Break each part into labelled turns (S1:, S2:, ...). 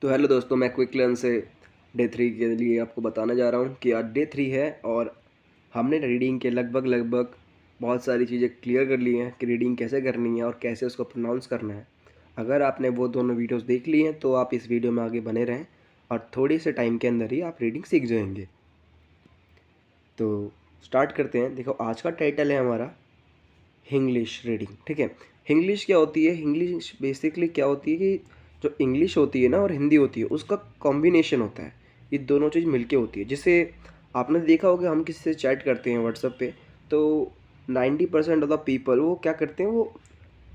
S1: तो हेलो दोस्तों, मैं क्विक लर्न से डे 3 के लिए आपको बताना जा रहा हूँ कि आज डे 3 है और हमने रीडिंग के लगभग बहुत सारी चीज़ें क्लियर कर ली हैं कि रीडिंग कैसे करनी है और कैसे उसको प्रोनाउंस करना है। अगर आपने वो दोनों वीडियोस देख ली हैं तो आप इस वीडियो में आगे बने रहें और थोड़ी से टाइम के अंदर ही आप रीडिंग सीख जाएंगे। तो स्टार्ट करते हैं। देखो, आज का टाइटल है हमारा हिंग्लिश रीडिंग। ठीक है, हिंग्लिश क्या होती है? हिंग्लिश बेसिकली क्या होती है कि जो इंग्लिश होती है ना और हिंदी होती है उसका कॉम्बिनेशन होता है। ये दोनों चीज़ मिलके होती है। जैसे आपने देखा होगा, हम किसी से चैट करते हैं व्हाट्सएप पे, तो 90% ऑफ द पीपल वो क्या करते हैं, वो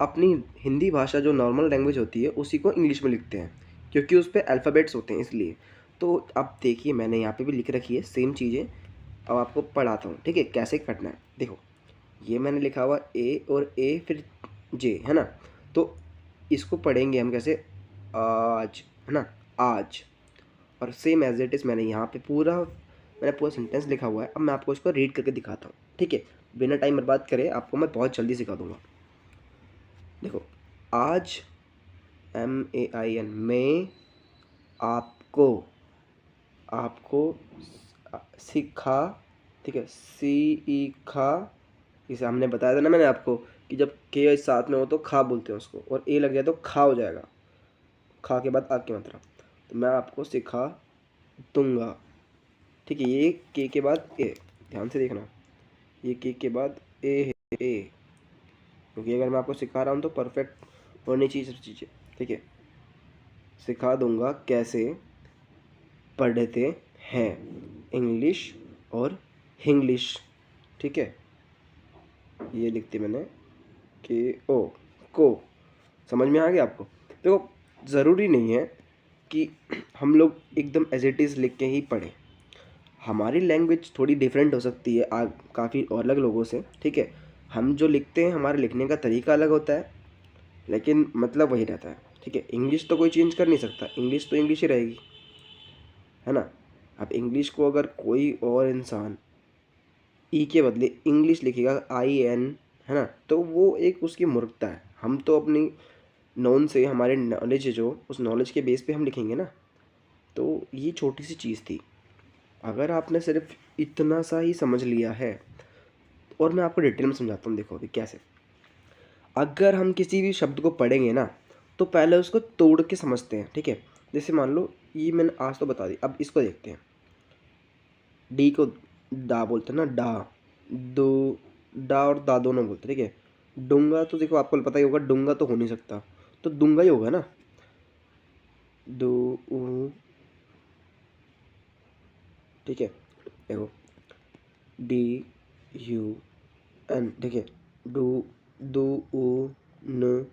S1: अपनी हिंदी भाषा जो नॉर्मल लैंग्वेज होती है उसी को इंग्लिश में लिखते हैं, क्योंकि उस पर अल्फ़ाबेट्स होते हैं इसलिए। तो अब देखिए, मैंने यहाँ पे भी लिख रखी है सेम चीज़ें। अब आपको पढ़ाता हूँ, ठीक है, कैसे करना है। देखो, ये मैंने लिखा हुआ ए और ए फिर जे, है ना। तो इसको पढ़ेंगे हम कैसे? आज, है ना, आज। और सेम एज इट इज़ मैंने पूरा सेंटेंस लिखा हुआ है। अब मैं आपको इसको रीड करके दिखाता हूँ, ठीक है। बिना टाइम बर्बाद करे आपको मैं बहुत जल्दी सिखा दूंगा। देखो, आज, MAIN, मैं आपको आपको सिखा, ठीक है, सीखा। इसे हमने बताया था ना मैंने आपको कि जब के साथ में हो तो खा बोलते हैं उसको, और ए लग जाए तो खा हो जाएगा। खा के बाद आग की मात्रा। तो मैं आपको सिखा दूंगा, ठीक है। ये के बाद ए, ध्यान से देखना, ये के बाद ए है, ए, क्योंकि अगर मैं आपको सिखा रहा हूँ तो परफेक्ट होनी चाहिए सब चीज़ें, ठीक है। सिखा दूंगा कैसे पढ़ते हैं इंग्लिश और हिंग्लिश, ठीक है। ये लिखती मैंने के ओ को। समझ में आ गया आपको? देखो, ज़रूरी नहीं है कि हम लोग एकदम एज इट इज़ लिख के ही पढ़ें। हमारी लैंग्वेज थोड़ी डिफरेंट हो सकती है काफ़ी और अलग लोगों से, ठीक है। हम जो लिखते हैं, हमारे लिखने का तरीका अलग होता है, लेकिन मतलब वही रहता है, ठीक है। इंग्लिश तो कोई चेंज कर नहीं सकता, इंग्लिश तो इंग्लिश ही रहेगी, है ना। अब इंग्लिश को अगर कोई और इंसान ई के बदले इंग्लिश लिखेगा, IN, है ना, तो वो एक उसकी मूर्खता है। हम तो अपनी नॉन से, हमारे नॉलेज है जो, उस नॉलेज के बेस पे हम लिखेंगे ना। तो ये छोटी सी चीज़ थी। अगर आपने सिर्फ इतना सा ही समझ लिया है, और मैं आपको डिटेल में समझाता हूँ। देखो अभी कैसे। अगर हम किसी भी शब्द को पढ़ेंगे ना, तो पहले उसको तोड़ के समझते हैं, ठीक है। जैसे मान लो, ये मैंने आज तो बता दी, अब इसको देखते हैं। डी को डा बोलते हैं ना, डा, दो, डा और दा दोनों बोलते हैं, ठीक है। डूंगा तो देखो आपको पता ही होगा, डूंगा तो हो नहीं सकता, तो दूंगा ही होगा ना। दो, ठीक है। देखो, DUN, ठीक है। डू, दो, उ, न,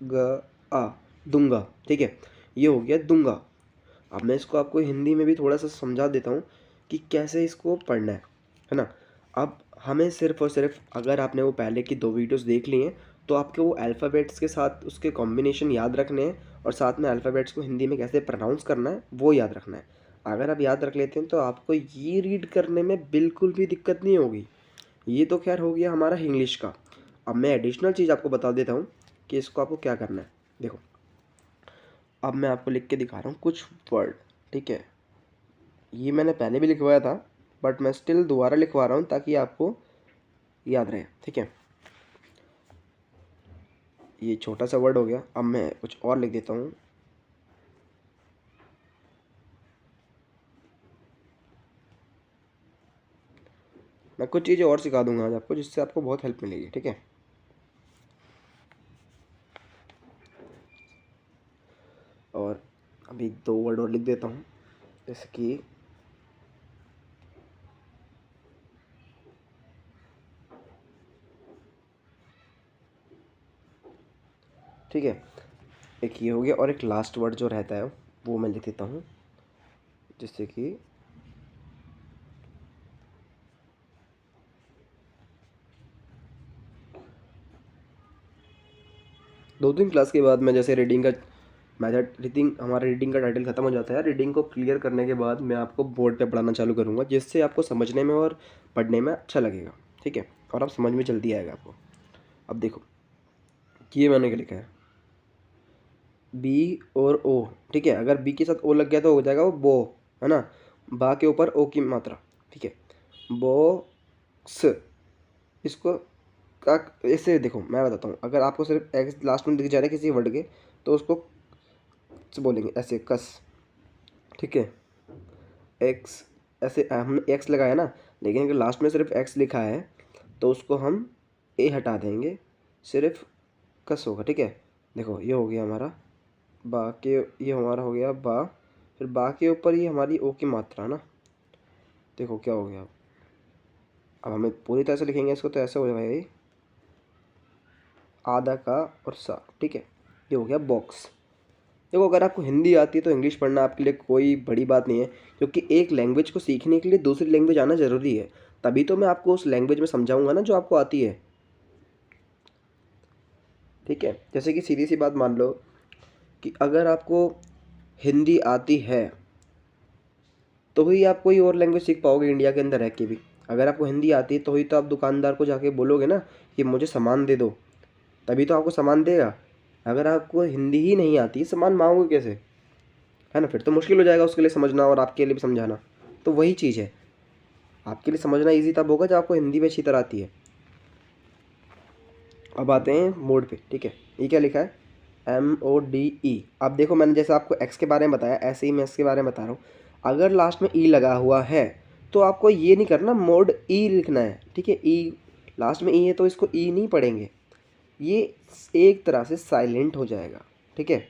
S1: ग, आ, दूंगा, ठीक है। ये हो गया दूंगा। अब मैं इसको आपको हिंदी में भी थोड़ा सा समझा देता हूँ कि कैसे इसको पढ़ना है ना। अब हमें सिर्फ और सिर्फ, अगर आपने वो पहले की 2 वीडियोस देख ली हैं, तो आपके वो अल्फ़ाबेट्स के साथ उसके कॉम्बिनेशन याद रखने हैं, और साथ में अल्फ़ाबेट्स को हिंदी में कैसे प्रोनाउंस करना है वो याद रखना है। अगर आप याद रख लेते हैं तो आपको ये रीड करने में बिल्कुल भी दिक्कत नहीं होगी। ये तो खैर हो गया हमारा इंग्लिश का। अब मैं एडिशनल चीज़ आपको बता देता हूँ कि इसको आपको क्या करना है। देखो, अब मैं आपको लिख के दिखा रहा हूँ कुछ वर्ड, ठीक है। ये मैंने पहले भी लिखवाया था, बट मैं स्टिल दोबारा लिखवा रहा हूँ ताकि आपको याद रहे, ठीक है। ये छोटा सा वर्ड हो गया। अब मैं कुछ और लिख देता हूँ। मैं कुछ चीज़ें और सिखा दूंगा आज आपको, जिससे आपको बहुत हेल्प मिलेगी, ठीक है। और अभी 2 वर्ड और लिख देता हूँ, जैसे कि ठीक है, एक ये हो गया, और एक लास्ट वर्ड जो रहता है वो मैं लिख देता हूँ, जैसे कि 2-3 क्लास के बाद मैं, जैसे रीडिंग का मेथड, हमारा रीडिंग का टाइटल ख़त्म हो जाता है, रीडिंग को क्लियर करने के बाद मैं आपको बोर्ड पे पढ़ाना चालू करूँगा, जिससे आपको समझने में और पढ़ने में अच्छा लगेगा, ठीक है। और आप समझ में जल्दी आएगा आपको। अब देखो, ये मैंने क्या लिखा है, बी और ओ, ठीक है। अगर बी के साथ ओ लग गया तो हो जाएगा वो बो, है ना। बा के ऊपर ओ की मात्रा, ठीक है। बॉक्स, इसको का ऐसे देखो मैं बताता हूँ, अगर आपको सिर्फ एक्स लास्ट में दिख जा रहा है किसी वर्ड के तो उसको बोलेंगे ऐसे कस, ठीक है। एक्स, ऐसे हमने एक्स लगाया ना, लेकिन अगर लास्ट में सिर्फ एक्स लिखा है तो उसको हम ए हटा देंगे, सिर्फ कस होगा, ठीक है। देखो ये हो गया हमारा बा के, ये हमारा हो गया बा, फिर बा के ऊपर ये हमारी ओ की मात्रा ना, देखो क्या हो गया। अब हमें पूरी तरह से लिखेंगे इसको तो ऐसे हो जाएगा ये आधा का और सा, ठीक है। ये हो गया बॉक्स। देखो अगर आपको हिंदी आती है तो इंग्लिश पढ़ना आपके लिए कोई बड़ी बात नहीं है, क्योंकि एक लैंग्वेज को सीखने के लिए दूसरी लैंग्वेज आना ज़रूरी है, तभी तो मैं आपको उस लैंग्वेज में समझाऊंगा ना जो आपको आती है, ठीक है। जैसे कि सीधी सी बात मान लो कि अगर आपको हिंदी आती है तो ही आप कोई और लैंग्वेज सीख पाओगे इंडिया के अंदर रह के भी। अगर आपको हिंदी आती है तो ही तो आप दुकानदार को जाके बोलोगे ना कि मुझे सामान दे दो, तभी तो आपको सामान देगा। अगर आपको हिंदी ही नहीं आती सामान मांगोगे कैसे, है ना। फिर तो मुश्किल हो जाएगा उसके लिए समझना और आपके लिए भी समझाना। तो वही चीज़ है, आपके लिए समझना ईजी तब होगा जब आपको हिंदी में अच्छी तरह आती है। अब आते हैं मोड पे, ठीक है। ये क्या लिखा है, MODE। अब देखो मैंने जैसे आपको एक्स के बारे में बताया ऐसे ही मैं इसके बारे में बता रहा हूँ। अगर लास्ट में ई लगा हुआ है तो आपको ये नहीं करना, मोड ई लिखना है, ठीक है। ई लास्ट में ई है तो इसको ई नहीं पढ़ेंगे, ये एक तरह से साइलेंट हो जाएगा, ठीक है।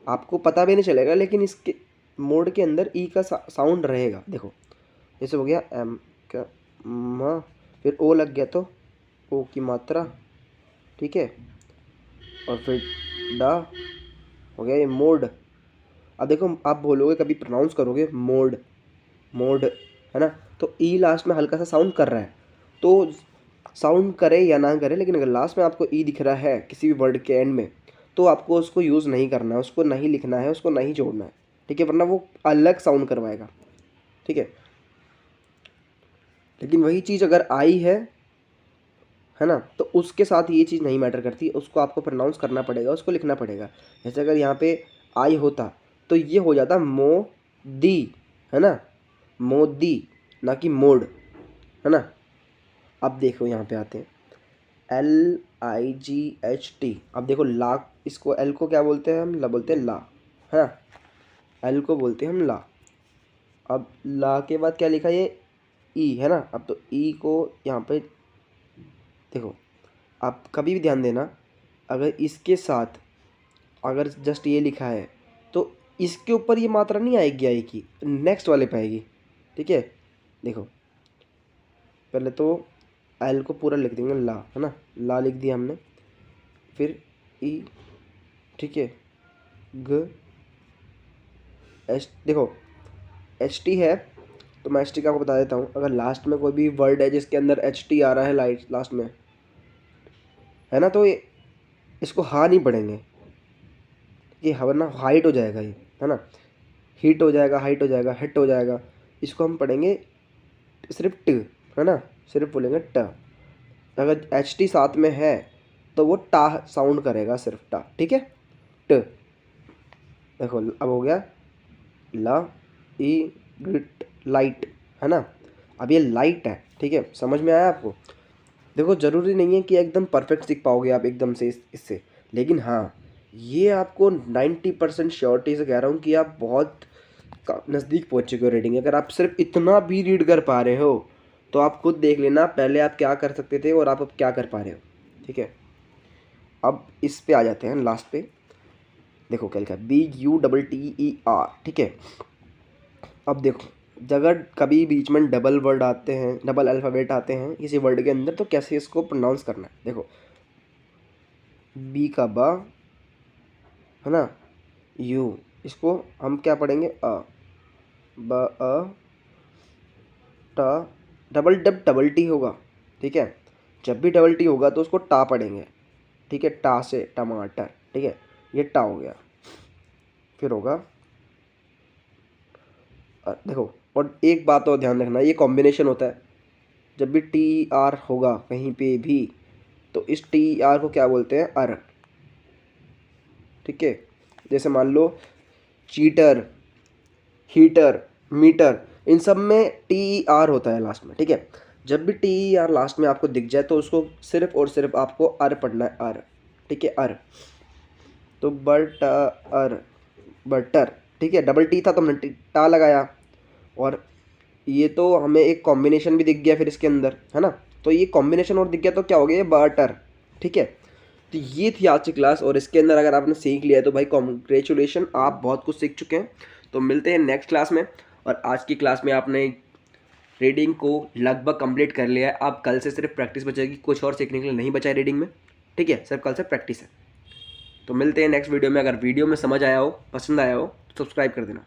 S1: आपको पता भी नहीं चलेगा लेकिन इसके मोड के अंदर ई का साउंड रहेगा। देखो जैसे हो गया एम का म, फिर ओ लग गया तो ओ की मात्रा, ठीक है। और फिर डा हो गया ये मोड। अब देखो आप बोलोगे कभी प्रोनाउंस करोगे मोड, मोड, है ना, तो ई लास्ट में हल्का सा साउंड कर रहा है, तो साउंड करे या ना करे, लेकिन अगर लास्ट में आपको ई दिख रहा है किसी भी वर्ड के एंड में तो आपको उसको यूज़ नहीं करना है, उसको नहीं लिखना है, उसको नहीं जोड़ना है, ठीक है, वरना वो अलग साउंड करवाएगा, ठीक है। लेकिन वही चीज़ अगर आई है ना, तो उसके साथ ये चीज़ नहीं मैटर करती, उसको आपको प्रोनाउंस करना पड़ेगा, उसको लिखना पड़ेगा। जैसे अगर यहाँ पे आई होता तो ये हो जाता मोदी, है ना, मोदी, ना कि मोड, है ना। अब देखो यहाँ पे आते हैं LIGHT। अब देखो ला, इसको एल को क्या बोलते हैं हम, ला बोलते हैं ला, है ना, एल को बोलते हैं हम ला। अब ला के बाद क्या लिखा, ये ई, है ना। अब तो ई को यहाँ पे देखो, आप कभी भी ध्यान देना, अगर इसके साथ अगर जस्ट ये लिखा है तो इसके ऊपर ये मात्रा नहीं आएगी, आएगी नेक्स्ट वाले पे आएगी, ठीक है। देखो पहले तो एल को पूरा लिख देंगे ला, है ना, ला लिख दिया हमने, फिर ई, ठीक है, ग एच, देखो एच टी है तो मैं एच टी का आपको बता देता हूँ। अगर लास्ट में कोई भी वर्ड है जिसके अंदर एच टी आ रहा है लास्ट में, है ना, तो ये इसको हा नहीं पढ़ेंगे, ये वरना हाइट हो जाएगा ये, है ना, हीट हो जाएगा, हाइट हो जाएगा, हिट हो जाएगा। इसको हम पढ़ेंगे सिर्फ ट, है ना, सिर्फ बोलेंगे ट। अगर एच टी साथ में है तो वो टा साउंड करेगा, सिर्फ टा, ठीक है, ट। देखो अब हो गया ला ई ग्रिट लाइट, है ना। अब ये लाइट है, ठीक है, समझ में आया आपको। देखो ज़रूरी नहीं है कि एकदम परफेक्ट सीख पाओगे आप एकदम से इससे, लेकिन हाँ ये आपको 90% श्योरिटी से कह रहा हूँ कि आप बहुत नज़दीक पहुँच चुके हो रीडिंग। अगर आप सिर्फ इतना भी रीड कर पा रहे हो तो आप खुद देख लेना पहले आप क्या कर सकते थे और आप अब क्या कर पा रहे हो, ठीक है। अब इस पे आ जाते हैं लास्ट पे। देखो क्या लिखा है, BUTTER, ठीक है। अब देखो अगर कभी बीच में डबल वर्ड आते हैं, डबल अल्फ़ाबेट आते हैं किसी वर्ड के अंदर, तो कैसे इसको प्रोनाउंस करना है। देखो बी का बा, है ना, यू, इसको हम क्या पढ़ेंगे अ, ब अ टा, डबल टी होगा, ठीक है। जब भी डबल टी होगा तो उसको टा पढ़ेंगे, ठीक है, टा से टमाटर, ठीक है, ये टा हो गया। फिर होगा देखो, और एक बात और ध्यान रखना, ये कॉम्बिनेशन होता है। जब भी TR होगा कहीं पे भी तो इस TR को क्या बोलते हैं, अर, ठीक है। जैसे मान लो चीटर, हीटर, मीटर, इन सब में TER होता है लास्ट में, ठीक है। जब भी TER लास्ट में आपको दिख जाए तो उसको सिर्फ और सिर्फ आपको अर पढ़ना है, अर, ठीक है, अर। तो बटर, बटर, ठीक है, डबल टी था तो हमने टा लगाया, और ये तो हमें एक कॉम्बिनेशन भी दिख गया फिर इसके अंदर, है ना। तो ये कॉम्बिनेशन और दिख गया तो क्या हो गया, ये बटर, ठीक है। तो ये थी आज की क्लास, और इसके अंदर अगर आपने सीख लिया है तो भाई कॉन्ग्रेचुलेशन, आप बहुत कुछ सीख चुके हैं। तो मिलते हैं नेक्स्ट क्लास में। और आज की क्लास में आपने रीडिंग को लगभग कंप्लीट कर लिया है। अब कल से सिर्फ प्रैक्टिस बचेगी, कुछ और सीखने के लिए नहीं बचा है रीडिंग में, ठीक है, सिर्फ कल से प्रैक्टिस है। तो मिलते हैं नेक्स्ट वीडियो में। अगर वीडियो में समझ आया हो, पसंद आया हो तो सब्सक्राइब कर देना।